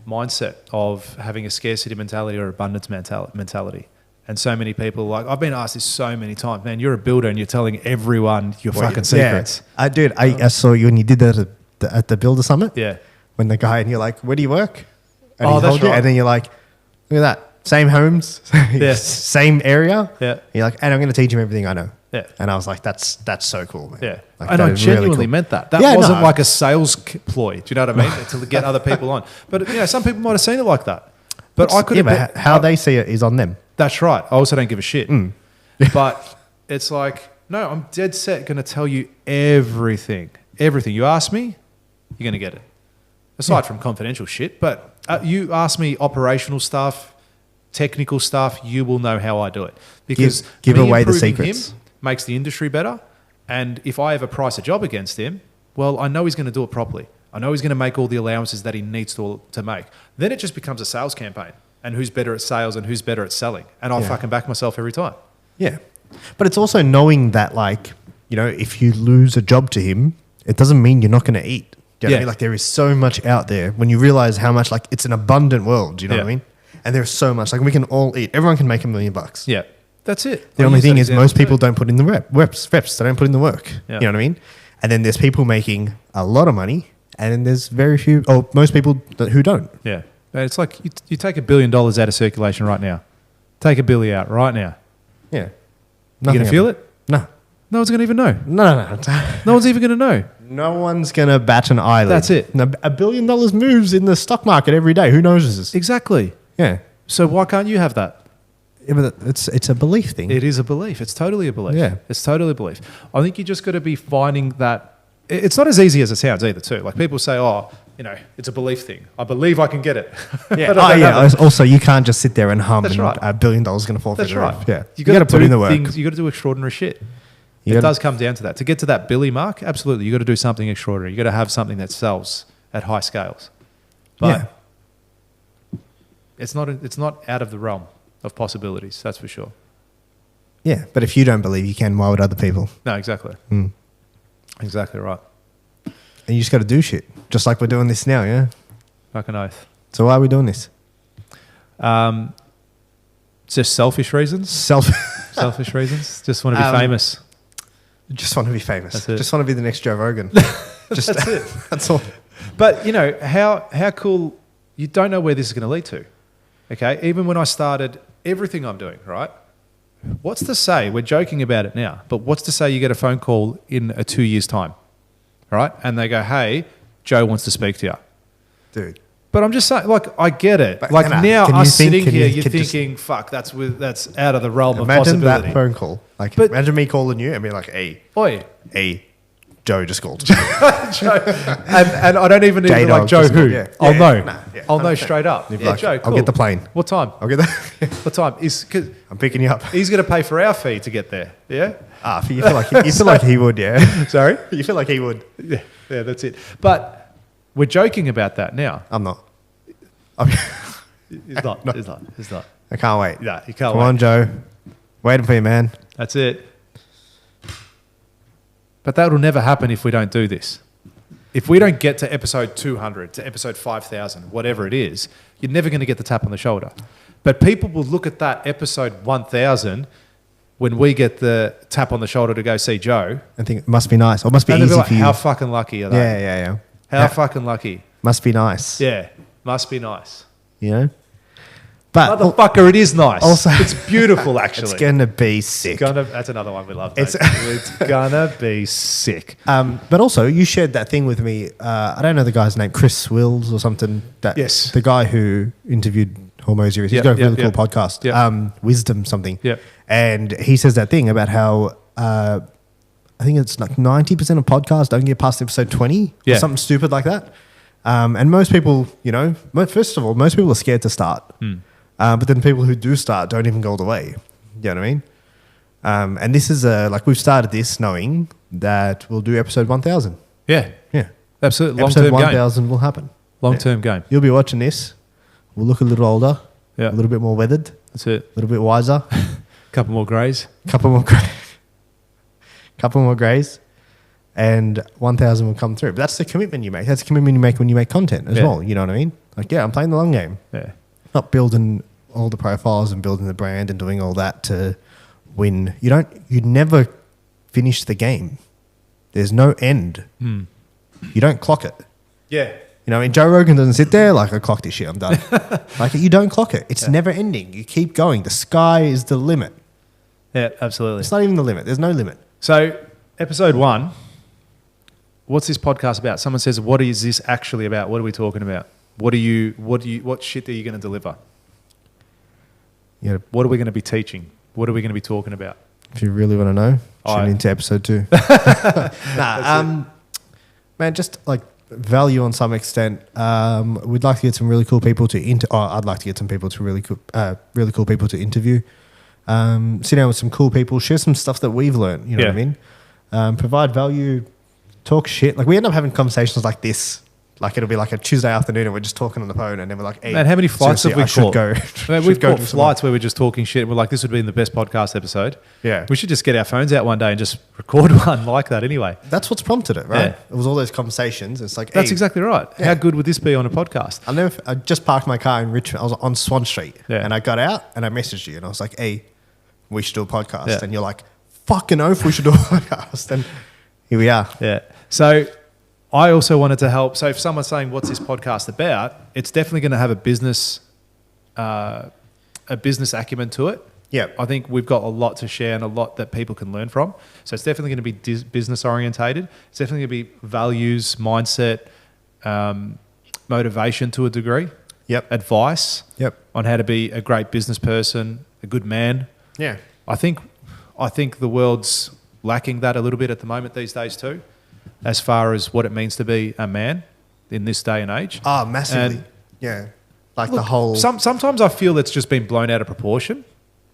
S1: mindset of having a scarcity mentality or abundance mentality. And so many people, like, I've been asked this so many times, man, you're a builder and you're telling everyone your fucking secrets.
S2: Yeah. I saw you when you did that at the Builder Summit.
S1: Yeah.
S2: When the guy, and you're like, where do you work? And
S1: that's right.
S2: And then you're like, look at that. Same homes, same area.
S1: Yeah.
S2: You're like, and I'm going to teach him everything I know.
S1: Yeah.
S2: And I was like, that's so cool, man.
S1: Yeah.
S2: Like,
S1: and I genuinely really meant that. That wasn't like a sales ploy. Do you know what I mean? To get other people on. But, you know, some people might have seen it like that. But I could have...
S2: but how they see it is on them.
S1: That's right. I also don't give a shit. But it's like, no, I'm dead set going to tell you everything. Everything. You ask me, you're going to get it. Aside from confidential shit. But you ask me operational stuff, technical stuff, you will know how I do it. Because
S2: give away the secrets.
S1: Him makes the industry better. And if I ever price a job against him, well, I know he's going to do it properly. I know he's going to make all the allowances that he needs to make. Then it just becomes a sales campaign. And who's better at sales and who's better at selling. And I'll fucking back myself every time.
S2: Yeah. But it's also knowing that, like, you know, if you lose a job to him, it doesn't mean you're not going to eat. Do you know what I mean? Like, there is so much out there when you realize how much, like, it's an abundant world. Do you know what I mean? And there's so much. Like, we can all eat. Everyone can make $1 million.
S1: Yeah. That's it.
S2: The only thing is most people don't put in the reps. They don't put in the work.
S1: Yeah.
S2: You know what I mean? And then there's people making a lot of money, and then there's very few, or most people who don't.
S1: Yeah. It's like you take $1 billion out of circulation right now. Take $1 billion out right now.
S2: Yeah.
S1: You going to feel it?
S2: No.
S1: No one's going to even know.
S2: No.
S1: No one's even going to know.
S2: No one's going to bat an eyelid.
S1: That's it.
S2: No, $1 billion moves in the stock market every day. Who knows this?
S1: Exactly.
S2: Yeah.
S1: So why can't you have that?
S2: Yeah, but it's a belief thing.
S1: It is a belief. It's totally a belief.
S2: Yeah.
S1: It's totally a belief. I think you just got to be finding that. It's not as easy as it sounds either, too. Like, people say, oh, you know, it's a belief thing. I believe I can get it.
S2: Yeah. Also, you can't just sit there and hum.
S1: That's
S2: and
S1: right.
S2: $1 billion is going to fall through the roof. Yeah.
S1: You got to
S2: put in the work.
S1: You got to do extraordinary shit. It does come down to that. To get to that Billy mark, absolutely, you got to do something extraordinary. You got to have something that sells at high scales. But it's not out of the realm of possibilities. That's for sure.
S2: Yeah, but if you don't believe you can, why would other people?
S1: No, exactly. Exactly right.
S2: And you just got to do shit, just like we're doing this now. Yeah.
S1: Fucking oath.
S2: So why are we doing this?
S1: Just selfish reasons. Selfish reasons. Just want to be famous.
S2: Just want to be famous.
S1: That's it.
S2: Just want to be the next Joe Rogan. Just
S1: That's it.
S2: That's all.
S1: But, you know, how cool, you don't know where this is going to lead to. Okay? Even when I started everything I'm doing, right? What's to say, we're joking about it now, but what's to say you get a phone call in 2 years' time, right? And they go, hey, Joe wants to speak to you.
S2: Dude.
S1: But I'm just saying, like, I get it.
S2: But
S1: like, now us sitting here, you're
S2: just
S1: thinking, fuck, that's out of the realm of
S2: imagine
S1: possibility.
S2: that phone call. Like,
S1: But-
S2: imagine me calling you and being like, hey,
S1: Oi.
S2: Joe just called.
S1: Joe. And I don't even need to be
S2: J-Dog
S1: like, Joe
S2: just
S1: who?
S2: called, yeah.
S1: I'll
S2: Yeah,
S1: know.
S2: yeah. Nah, yeah,
S1: I'll know
S2: 100%.
S1: straight up.
S2: You'd be
S1: Yeah,
S2: like,
S1: Joe, cool.
S2: I'll get the plane.
S1: What time?
S2: I'll get that.
S1: What time? Cause
S2: I'm picking you up.
S1: he's going to pay for our fee to get there. Yeah?
S2: You feel like he would, yeah.
S1: Sorry?
S2: You feel like he would.
S1: Yeah, that's it. But we're joking about that now.
S2: I'm not.
S1: He's not.
S2: No.
S1: He's not.
S2: I can't wait.
S1: Yeah, you can't
S2: Come
S1: wait.
S2: on, Joe. Waiting for you, man.
S1: That's it. But that will never happen if we don't do this. If we don't get to episode 200, to episode 5,000, whatever it is, you're never going to get the tap on the shoulder. But people will look at that episode 1,000 when we get the tap on the shoulder to go see Joe.
S2: I think it must be nice. Or it must be
S1: And they'll
S2: easy
S1: be like,
S2: for you.
S1: how fucking lucky are they?
S2: Yeah.
S1: How fucking lucky.
S2: Must be nice.
S1: Yeah, must be nice.
S2: You know? But
S1: Motherfucker, it is nice.
S2: Also-
S1: it's beautiful, actually.
S2: it's going to be sick.
S1: That's another one we love. It's gonna be sick.
S2: But also, you shared that thing with me. I don't know the guy's name, Chris Wills or something.
S1: Yes.
S2: The guy who interviewed Hormozy. He's got a really cool podcast.
S1: Yep.
S2: Wisdom something.
S1: Yep.
S2: And he says that thing about how I think it's like 90% of podcasts don't get past episode 20 or something stupid like that. And most people, you know, first of all, most people are scared to start. But then people who do start don't even go all the way. You know what I mean? And this is like we've started this knowing that we'll do episode 1,000.
S1: Yeah, absolutely.
S2: Episode
S1: Long-term game.
S2: 1,000 will happen.
S1: Long-term game.
S2: You'll be watching this. We'll look a little older,
S1: Yeah,
S2: a little bit more weathered,
S1: that's it.
S2: a little bit wiser,
S1: Couple more greys.
S2: couple more greys, and 1,000 will come through. But that's the commitment you make. That's the commitment you make when you make content as well. You know what I mean? Like, I'm playing the long game.
S1: Yeah,
S2: Not building all the profiles and building the brand and doing all that to win. You never finish the game. There's no end. You don't clock it.
S1: yeah.
S2: You know, I mean, Joe Rogan doesn't sit there like, I clocked this shit, I'm done. Like, you don't clock it. It's never ending. You keep going. The sky is the limit.
S1: Yeah, absolutely.
S2: It's not even the limit. There's no limit.
S1: So, episode 1. What's this podcast about? Someone says, "What is this actually about? What are we talking about? What shit are you going to deliver?
S2: Yeah.
S1: What are we going to be teaching? What are we going to be talking about?"
S2: If you really want to know, tune into episode 2. Man, just like value on some extent. We'd like to get some really cool people to I'd like to get some people to really cool people to interview. Sit down with some cool people, share some stuff that we've learned. You know what I mean? Provide value, talk shit. Like, we end up having conversations like this Like it'll be like a Tuesday afternoon and we're just talking on the phone and then we're like, hey,
S1: Man, how many flights have we caught?
S2: Go.
S1: Man, we've caught flights where we're just talking shit. We're like, this would be the best podcast episode.
S2: Yeah.
S1: We should just get our phones out one day and just record one like that anyway.
S2: That's what's prompted it, right?
S1: Yeah.
S2: It was all those conversations. It's like,
S1: That's exactly right.
S2: Yeah.
S1: How good would this be on a podcast?
S2: I just parked my car in Richmond. I was on Swan Street and I got out and I messaged you and I was like, hey, we should do a podcast.
S1: Yeah.
S2: And you're like, fucking oath, we should do a podcast. And here we are.
S1: Yeah. So I also wanted to help. So if someone's saying, what's this podcast about? It's definitely going to have a business acumen to it.
S2: Yeah.
S1: I think we've got a lot to share and a lot that people can learn from. So it's definitely going to be business orientated. It's definitely going to be values, mindset, motivation to a degree.
S2: Yep.
S1: Advice.
S2: Yep.
S1: On how to be a great business person, a good man.
S2: Yeah.
S1: I think the world's lacking that a little bit at the moment these days too, as far as what it means to be a man in this day and age.
S2: Oh, massively.
S1: And
S2: yeah. Like
S1: look,
S2: the whole...
S1: Sometimes I feel it's just been blown out of proportion.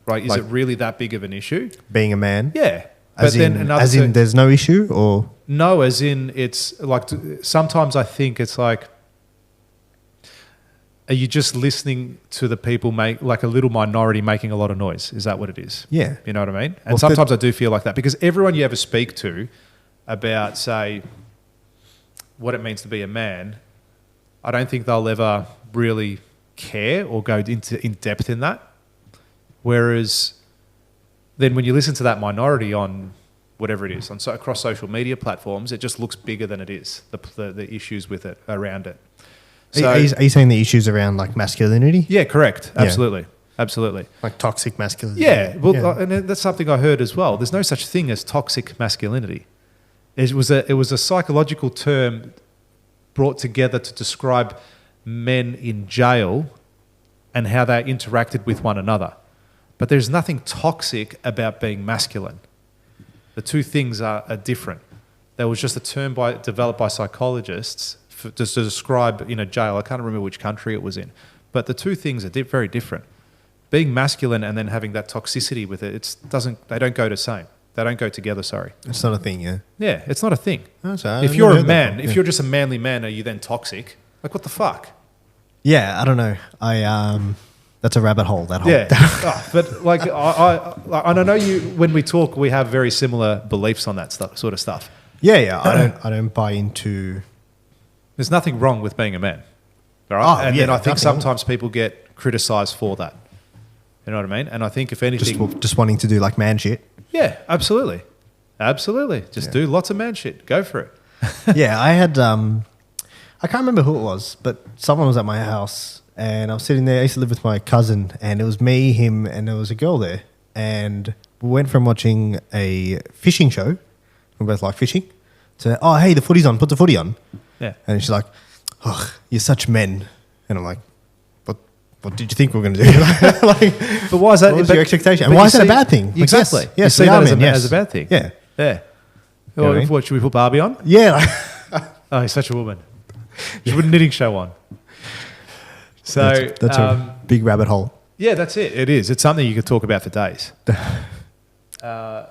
S1: Right? Is
S2: like
S1: it really that big of an issue?
S2: being a man?
S1: Yeah.
S2: As in there's no issue or...
S1: No, as in it's like sometimes I think it's like, are you just listening to the people make like a little minority making a lot of noise? Is that what it is?
S2: Yeah.
S1: You know what I mean? And sometimes I do feel like that because everyone you ever speak to about, say, what it means to be a man, I don't think they'll ever really care or go in depth in that. Whereas then when you listen to that minority on whatever it is, across social media platforms, it just looks bigger than it is, the issues with it, around it. So,
S2: are you saying the issues around like masculinity?
S1: Yeah, correct.
S2: Yeah.
S1: Absolutely. Absolutely.
S2: Like toxic masculinity?
S1: Yeah. Well, and that's something I heard as well. There's no such thing as toxic masculinity. It was a psychological term brought together to describe men in jail and how they interacted with one another. But there's nothing toxic about being masculine. The two things are different. There was just a term developed by psychologists just to describe in a jail. I can't remember which country it was in. But the two things are very different. Being masculine and then having that toxicity with it, they don't go the same. They don't go together, sorry.
S2: It's not a thing, yeah.
S1: Yeah, it's not a thing.
S2: That's
S1: If you're a man, if you're just a manly man, are you then toxic? Like, what the fuck?
S2: Yeah, I don't know. That's a rabbit hole, that whole...
S1: Yeah, but like, I know you, when we talk, we have very similar beliefs on that sort of stuff.
S2: Yeah. I don't buy into...
S1: There's nothing wrong with being a man. All right?
S2: Oh,
S1: and
S2: yeah,
S1: then I think
S2: nothing
S1: sometimes people get criticised for that. You know what I mean? And I think if anything...
S2: Just wanting to do like man shit.
S1: Yeah, absolutely. Absolutely. Just do lots of man shit. Go for it.
S2: Yeah, I had... I can't remember who it was, but someone was at my house and I was sitting there. I used to live with my cousin and it was me, him, and there was a girl there. And we went from watching a fishing show, we both like fishing, to, oh, hey, the footy's on, put the footy on.
S1: Yeah.
S2: And she's like, oh, you're such men. And I'm like, what did you think we were going to do?
S1: But why is that?
S2: What was your expectation? And why is that a bad thing? Like,
S1: Exactly.
S2: Yes,
S1: you see that as a bad thing.
S2: Yeah.
S1: Yeah.
S2: You know what I mean?
S1: What, should we put Barbie on?
S2: Yeah.
S1: Oh, he's such a woman. Should we put a knitting show on? So
S2: that's a big rabbit hole.
S1: Yeah, that's it. It is. It's something you could talk about for days. But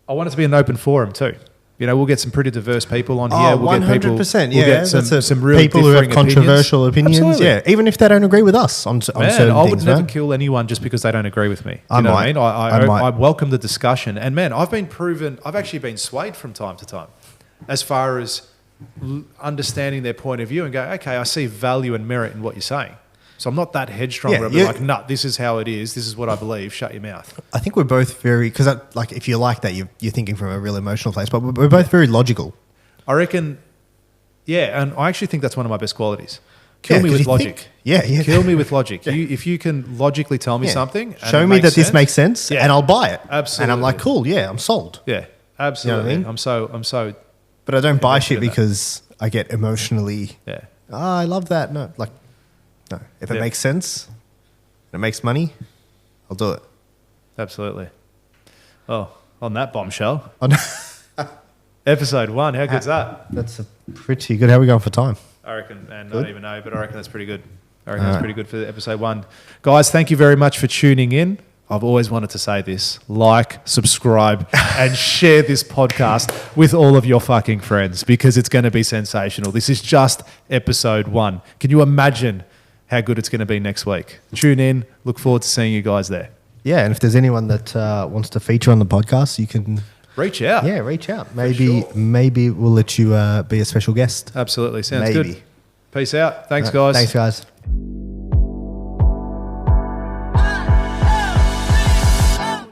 S1: I want it to be an open forum too. You know, we'll get some pretty diverse people on here. We'll
S2: 100%.
S1: We'll get some real
S2: people who have controversial opinions.
S1: Absolutely.
S2: Yeah, even if they don't agree with us on certain things.
S1: I would never kill anyone just because they don't agree with me. You know what I mean? I welcome the discussion. And man, I've actually been swayed from time to time as far as understanding their point of view and go, okay, I see value and merit in what you're saying. So I'm not that headstrong where I'll be like, nah, this is how it is. This is what I believe. Shut your mouth.
S2: I think we're both very, because like if you're like that, you're thinking from a real emotional place, but we're both very logical.
S1: I reckon, yeah, and I actually think that's one of my best qualities. Kill me with logic. Kill me with logic. Yeah. If you can logically tell me something. And
S2: show me that this makes sense and I'll buy it.
S1: Absolutely.
S2: And I'm like, cool, yeah, I'm sold.
S1: Yeah, absolutely. You know what I mean? I'm so.
S2: But I don't buy shit because I get emotionally, I love that. No, like, no. If it makes sense and it makes money, I'll do it.
S1: Absolutely. Oh, on that bombshell. Episode 1, how good's that?
S2: That's pretty good. How are we going for time?
S1: I reckon, and not even know, but I reckon that's pretty good. I reckon that's pretty good for episode 1. Guys, thank you very much for tuning in. I've always wanted to say this. Like, subscribe, and share this podcast with all of your fucking friends because it's going to be sensational. This is just episode 1. Can you imagine how good it's going to be next week? Tune in. Look forward to seeing you guys there.
S2: Yeah, and if there's anyone that wants to feature on the podcast, you can...
S1: Reach out.
S2: Yeah, reach out. Maybe we'll let you be a special guest.
S1: Absolutely. Sounds
S2: Maybe.
S1: good. Peace out. Thanks, guys.
S2: Thanks, guys.